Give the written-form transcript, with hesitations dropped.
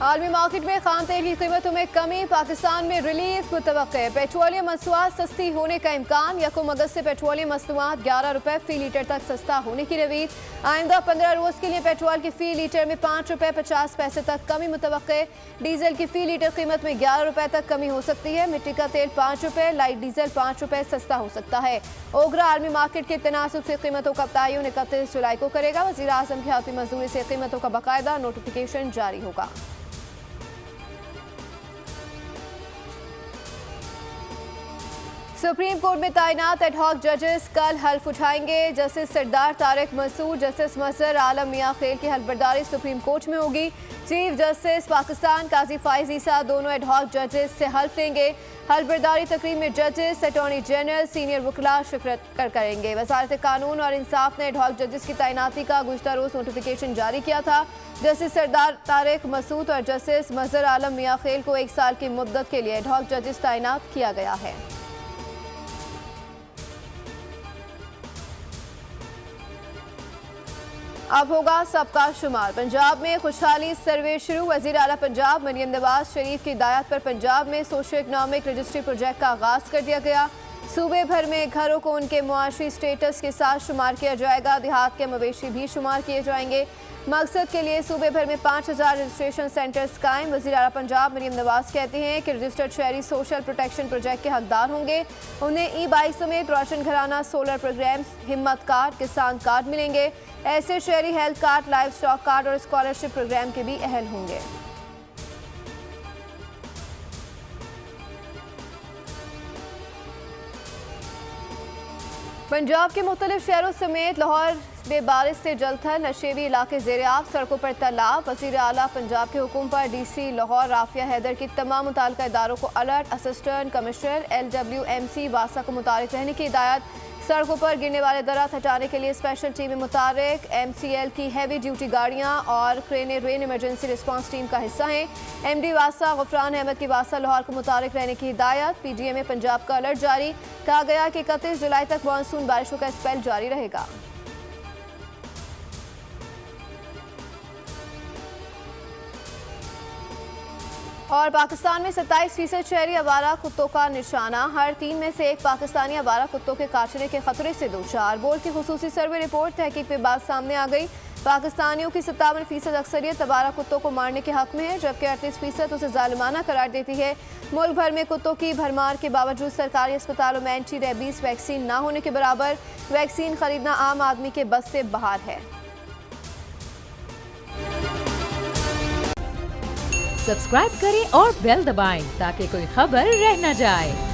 आलमी मार्केट में खाम तेल की कीमतों में कमी, पाकिस्तान में रिलीफ मुतवक्के। पेट्रोलियम मसनूआत सस्ती होने का इम्कान। 1 अगस्त से पेट्रोलियम मसनूआत 11 रुपए फी लीटर तक सस्ता होने की रवीद। आइंदा 15 रोज के लिए पेट्रोल की फी लीटर में 5 रुपए 50 पैसे तक कमी मुतवक्के। डीजल की फी लीटर कीमत में 11 रुपए तक कमी हो सकती है। मिट्टी का तेल 5 रुपए, लाइट डीजल 5 रुपए सस्ता हो सकता है। ओगरा आलमी मार्केट के तनासुब से कीमतों का तयन 31 जुलाई को करेगा। वज़ीर आज़म की हाथी मंजूरी से कीमतों का बाकायदा नोटिफिकेशन जारी होगा। सुप्रीम कोर्ट में तैनात एडहॉक जजेस कल हल्फ उठाएंगे। जस्टिस सरदार तारिक मसूद, जस्टिस मजहर आलम मियां खेल की हल्फबरदारी सुप्रीम कोर्ट में होगी। चीफ जस्टिस पाकिस्तान काजी फाइज ईसा दोनों एडहॉक जजेस से हल्फ लेंगे। हल्फबरदारी तकरीब में जजेस, अटॉर्नी जनरल, सीनियर वकला शिरकत करेंगे। वजारत कानून और इंसाफ ने एडहॉक जजेस की तैनाती का गुज़श्ता रोज नोटिफिकेशन जारी किया था। जस्टिस सरदार तारिक मसूद और जस्टिस मजहर आलम मियां खेल को 1 साल की मुद्दत के लिए एडहॉक जजेस तैनात किया गया है। अब होगा सबका शुमार। पंजाब में खुशहाली सर्वे शुरू। वज़ीर आला पंजाब मरियम नवाज शरीफ की हिदायत पर पंजाब में सोशो इकनॉमिक रजिस्ट्री प्रोजेक्ट का आगाज कर दिया गया। सूबे भर में घरों को उनके मुआशी स्टेटस के साथ शुमार किया जाएगा। देहात के मवेशी भी शुमार किए जाएंगे। मकसद के लिए सूबे भर में 5000 रजिस्ट्रेशन सेंटर्स कायम। वज़ीर आला पंजाब मरियम नवाज कहते हैं कि रजिस्टर्ड शहरी सोशल प्रोटेक्शन प्रोजेक्ट के हकदार होंगे। उन्हें ई-बाइक समेत रोशन घराना सोलर प्रोग्राम्स, हिम्मत कार्ड, किसान कार्ड मिलेंगे। ऐसे शहरी health card, live stock card और स्कॉलरशिप प्रोग्राम के भी अहल होंगे। पंजाब के मुख्तलिफ शहरों समेत लाहौर में बारिश से जलथल, नशेबी इलाके ज़ेर-ए-आब, सड़कों पर तालाब। वज़ीर आला पंजाब के हुक्म पर DC लाहौर राफिया हैदर की तमाम मुताल्लिका इदारों को अलर्ट। असिस्टेंट कमिश्नर LWMC वासा को मुतारिक रहने की हिदायत। सड़कों पर गिरने वाले दरख्त हटाने के लिए स्पेशल टीमें मुतारिक। MCL की हैवी ड्यूटी गाड़ियाँ और क्रेनें रेन इमरजेंसी रिस्पांस टीम का हिस्सा हैं। MD वासा गफरान अहमद की वासा लाहौर को मुतारिक रहने की हिदायत। PDA में पंजाब का अलर्ट जारी। कहा गया कि 31 जुलाई तक मानसून बारिशों का स्पेल जारी रहेगा। और पाकिस्तान में 27% शहरी आवारा कुत्तों का निशाना। हर 3 में से 1 पाकिस्तानी आवारा कुत्तों के काटने के खतरे से दोचार। बोर्ड की खुसूसी सर्वे रिपोर्ट तहकीक में बात सामने आ गई। पाकिस्तानियों की 57% अक्सरियत आवारा कुत्तों को मारने के हक में है, जबकि 38% उसे जालिमाना करार देती है। मुल्क भर में कुत्तों की भरमार के बावजूद सरकारी अस्पतालों में एंटी रेबीज वैक्सीन ना होने के बराबर। वैक्सीन खरीदना आम आदमी के बस से बाहर है। सब्सक्राइब करें और बेल दबाएं ताकि कोई खबर रह न जाए।